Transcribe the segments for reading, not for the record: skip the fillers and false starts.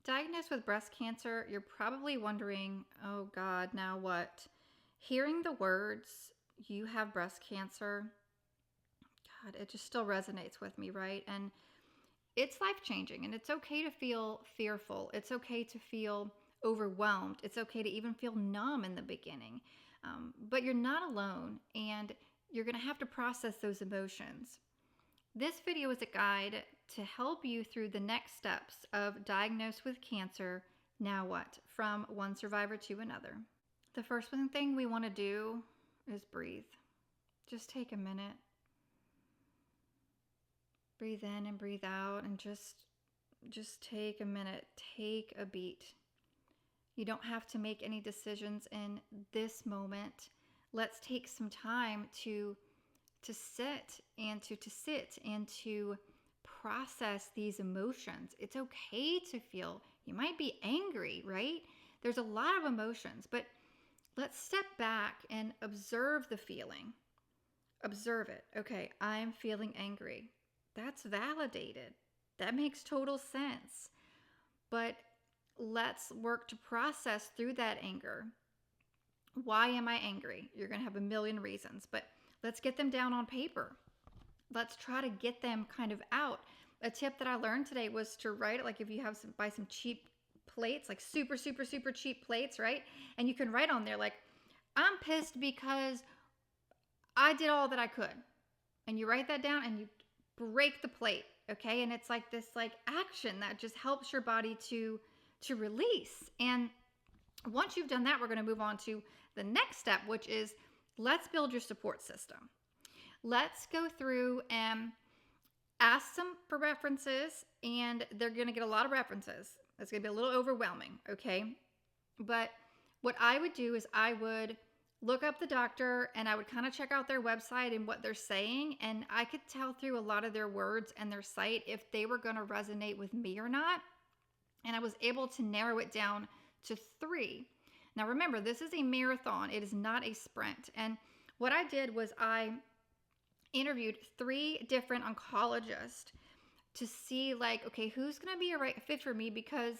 Diagnosed with breast cancer, you're probably wondering, oh God, now what? Hearing the words, you have breast cancer, God, it just still resonates with me, right? And it's life-changing, and it's okay to feel fearful. It's okay to feel overwhelmed. It's okay to even feel numb in the beginning. But you're not alone, and you're going to have to process those emotions. This video is a guide to help you through the next steps of diagnosed with cancer, now what, from one survivor to another. The first thing we want to do is breathe. Just take a minute. Breathe in and breathe out, and just take a minute. Take a beat. You don't have to make any decisions in this moment. Let's take some time to sit and to process these emotions. It's okay to feel. You might be angry, right? There's a lot of emotions, but let's step back and observe the feeling. Observe it. Okay, I'm feeling angry. That's validated. That makes total sense. But let's work to process through that anger. Why am I angry? You're going to have a million reasons, but let's get them down on paper. Let's try to get them kind of out. A tip that I learned today was to write it, like if you have buy some cheap plates, like super cheap plates, right? And you can write on there like, I'm pissed because I did all that I could. And you write that down and you break the plate, okay? And it's like this action that just helps your body to release. And once you've done that, we're going to move on to the next step, which is let's build your support system. Let's go through and ask them for references, and they're going to get a lot of references. It's going to be a little overwhelming, okay? But what I would do is I would look up the doctor, and I would kind of check out their website and what they're saying, and I could tell through a lot of their words and their site if they were going to resonate with me or not. And I was able to narrow it down to 3. Now remember, this is a marathon. It is not a sprint. And what I did was I interviewed 3 different oncologists to see okay, who's going to be a right fit for me, because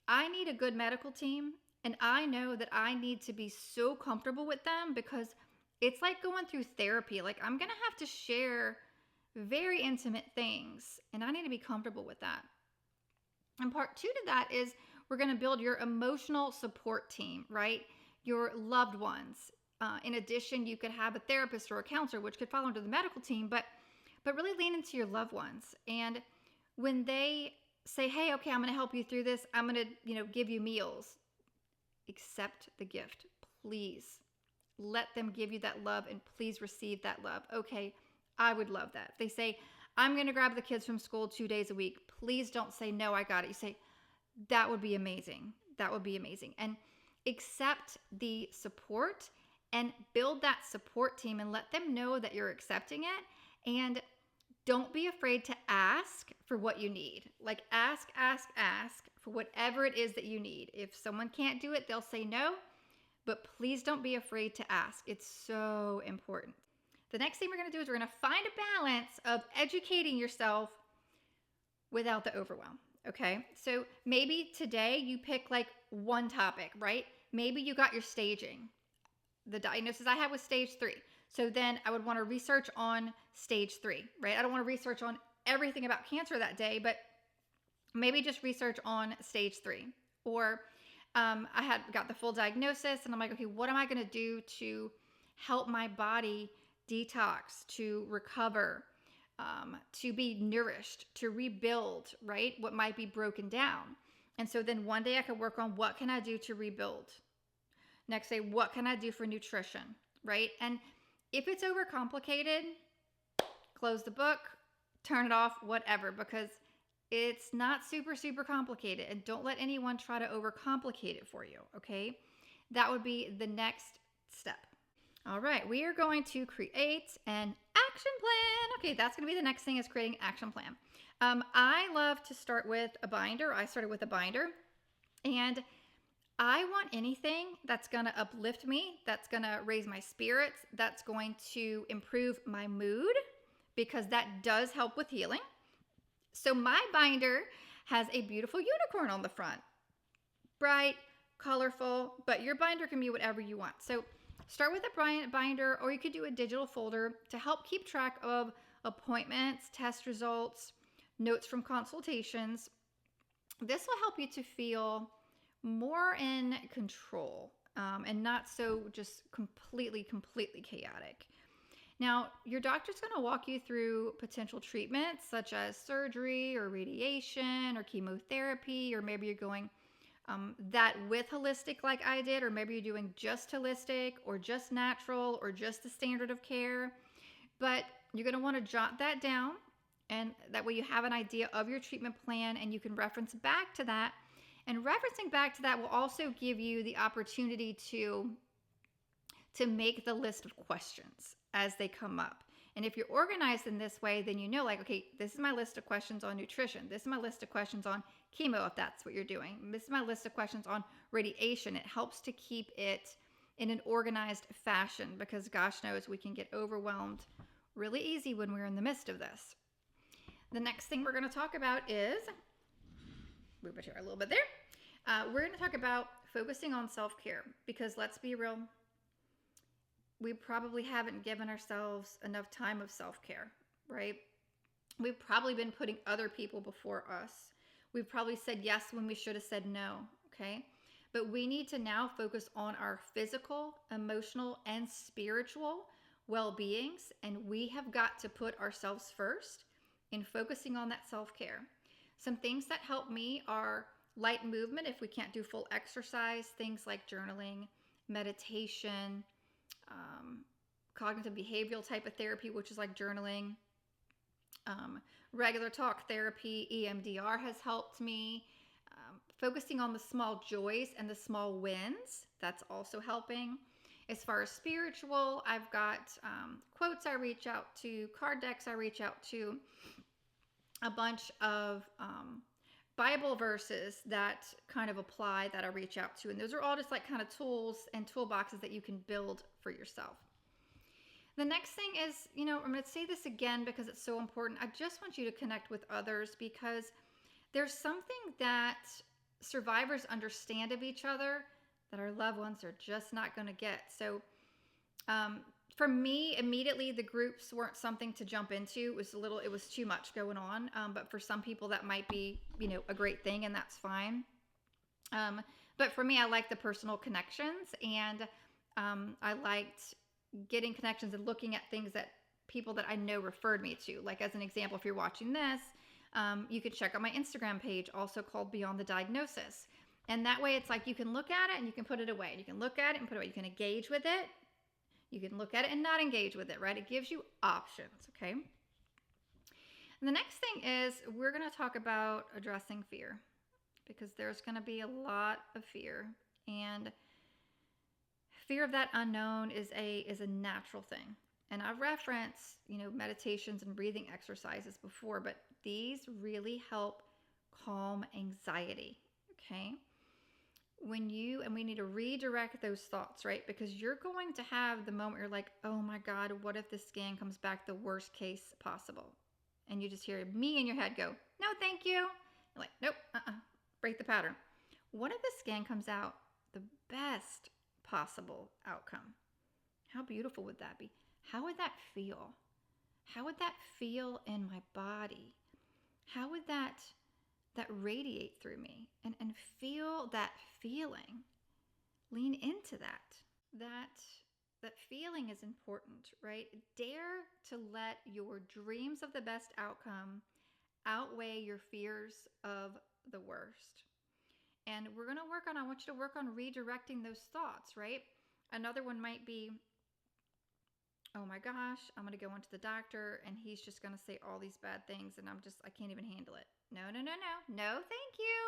I need a good medical team. And I know that I need to be so comfortable with them, because it's like going through therapy. Like, I'm going to have to share very intimate things, and I need to be comfortable with that. And part 2 to that is we're going to build your emotional support team, right? Your loved ones. In addition, you could have a therapist or a counselor, which could fall under the medical team, but really lean into your loved ones. And when they say, hey, okay, I'm going to help you through this, I'm going to, give you meals. Accept the gift, please. Let them give you that love, and please receive that love. Okay, I would love that. If they say, I'm going to grab the kids from school 2 days a week, please don't say, no, I got it. You say, that would be amazing. That would be amazing. And accept the support and build that support team, and let them know that you're accepting it. And don't be afraid to ask for what you need. Like, ask for whatever it is that you need. If someone can't do it, they'll say no, but please don't be afraid to ask. It's so important. The next thing we're going to do is we're going to find a balance of educating yourself without the overwhelm, okay? So maybe today you pick one topic, right? Maybe you got your staging. The diagnosis I had was stage 3. So then I would want to research on stage 3, right? I don't want to research on everything about cancer that day, but maybe just research on stage 3. Or I had got the full diagnosis, and I'm like, okay, what am I going to do to help my body detox, to recover, to be nourished, to rebuild, right? What might be broken down. And so then one day I could work on what can I do to rebuild. Next day, what can I do for nutrition, right? And if it's overcomplicated, close the book, turn it off, whatever, because it's not super complicated. And don't let anyone try to overcomplicate it for you, okay? That would be the next step. All right, we are going to create an action plan. Okay, that's going to be the next thing, is creating an action plan. I love to start with a binder. I started with a binder, and I want anything that's going to uplift me, that's going to raise my spirits, that's going to improve my mood, because that does help with healing. So my binder has a beautiful unicorn on the front. Bright, colorful, but your binder can be whatever you want. So start with a binder, or you could do a digital folder to help keep track of appointments, test results, notes from consultations. This will help you to feel more in control, and not so just completely chaotic. Now, your doctor's going to walk you through potential treatments such as surgery or radiation or chemotherapy, or maybe you're going that with holistic like I did, or maybe you're doing just holistic or just natural or just the standard of care. But you're going to want to jot that down, and that way you have an idea of your treatment plan and you can reference back to that. And referencing back to that will also give you the opportunity to make the list of questions as they come up. And if you're organized in this way, then you know, like, okay, this is my list of questions on nutrition. This is my list of questions on chemo, if that's what you're doing. This is my list of questions on radiation. It helps to keep it in an organized fashion, because gosh knows we can get overwhelmed really easy when we're in the midst of this. The next thing we're going to talk about is, move it here a little bit there. We're going to talk about focusing on self-care, because let's be real, we probably haven't given ourselves enough time of self-care, right? We've probably been putting other people before us. We've probably said yes when we should have said no, okay? But we need to now focus on our physical, emotional, and spiritual well-beings, and we have got to put ourselves first in focusing on that self-care. Some things that help me are light movement if we can't do full exercise, things like journaling, meditation, cognitive behavioral type of therapy, which is like journaling, regular talk therapy, EMDR has helped me. Focusing on the small joys and the small wins, that's also helping. As far as spiritual, I've got quotes I reach out to, card decks I reach out to, a bunch of Bible verses that kind of apply that I reach out to. And those are all just like kind of tools and toolboxes that you can build for yourself. The next thing is, I'm going to say this again because it's so important. I just want you to connect with others, because there's something that survivors understand of each other that our loved ones are just not going to get. So for me, immediately the groups weren't something to jump into. It was too much going on. But for some people that might be, a great thing, and that's fine. But for me, I like the personal connections, and I liked getting connections and looking at things that people that I know referred me to. Like, as an example, if you're watching this, you could check out my Instagram page, also called Beyond the Diagnosis. And that way it's like you can look at it and you can put it away. You can look at it and put it away. You can engage with it. You can look at it and not engage with it, right? It gives you options, okay? And the next thing is we're going to talk about addressing fear, because there's going to be a lot of fear. And fear of that unknown is a natural thing. And I've referenced, meditations and breathing exercises before, but these really help calm anxiety, okay? We need to redirect those thoughts, right? Because you're going to have the moment you're like, oh my God, what if this scan comes back the worst case possible? And you just hear me in your head go, no, thank you. You're like, nope, break the pattern. What if the scan comes out the best possible outcome? How beautiful would that be? How would that feel? How would that feel in my body? How would that radiate through me? And feel that feeling. Lean into that. That feeling is important, right? Dare to let your dreams of the best outcome outweigh your fears of the worst. And I want you to work on redirecting those thoughts, right? Another one might be, oh my gosh, I'm going to go into the doctor and he's just going to say all these bad things and I can't even handle it. No, thank you.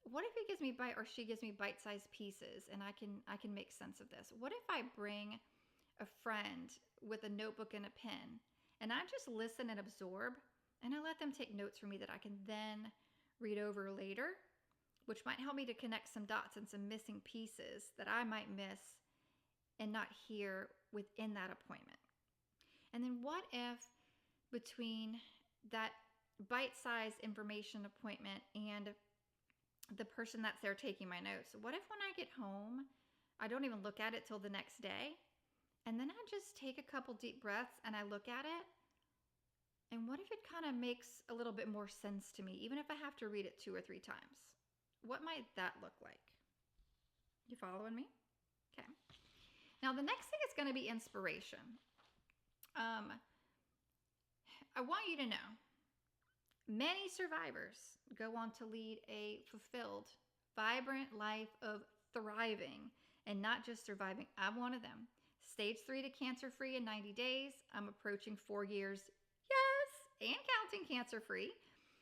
What if he gives me she gives me bite-sized pieces and I can make sense of this? What if I bring a friend with a notebook and a pen and I just listen and absorb and I let them take notes for me that I can then read over later, which might help me to connect some dots and some missing pieces that I might miss and not hear within that appointment. And then what if between that bite-sized information appointment and the person that's there taking my notes. What if when I get home, I don't even look at it till the next day? And then I just take a couple deep breaths and I look at it. And what if it kind of makes a little bit more sense to me, even if I have to read it 2 or 3 times? What might that look like? You following me? Okay. Now, the next thing is going to be inspiration. I want you to know many survivors go on to lead a fulfilled, vibrant life of thriving and not just surviving. I'm one of them. Stage 3 to cancer-free in 90 days. I'm approaching 4 years, yes, and counting cancer-free.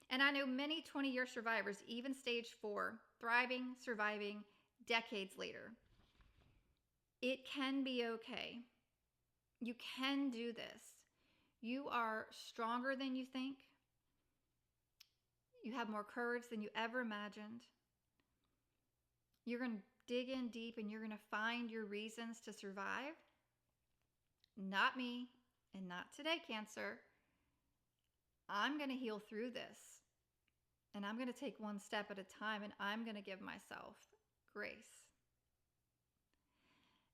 And I know many 20-year survivors, even stage 4, thriving, surviving decades later. It can be okay. You can do this. You are stronger than you think. You have more courage than you ever imagined. You're going to dig in deep and you're going to find your reasons to survive. Not me, and not today, Cancer. I'm going to heal through this. And I'm going to take one step at a time, and I'm going to give myself grace.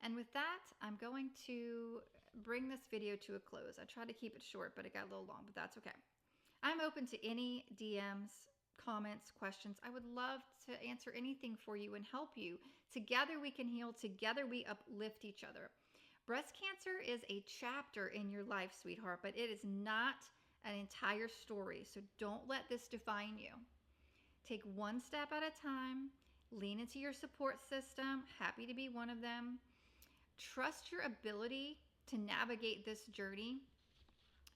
And with that, I'm going to bring this video to a close. I tried to keep it short, but it got a little long, but that's okay. I'm open to any DMs, comments, questions. I would love to answer anything for you and help you. Together we can heal. Together we uplift each other. Breast cancer is a chapter in your life, sweetheart, but it is not an entire story. So don't let this define you. Take one step at a time. Lean into your support system. Happy to be one of them. Trust your ability to navigate this journey.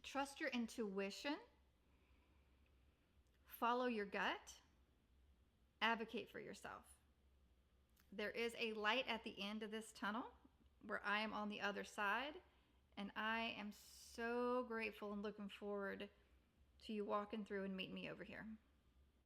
Trust your intuition. Follow your gut. Advocate for yourself. There is a light at the end of this tunnel where I am on the other side, and I am so grateful and looking forward to you walking through and meeting me over here.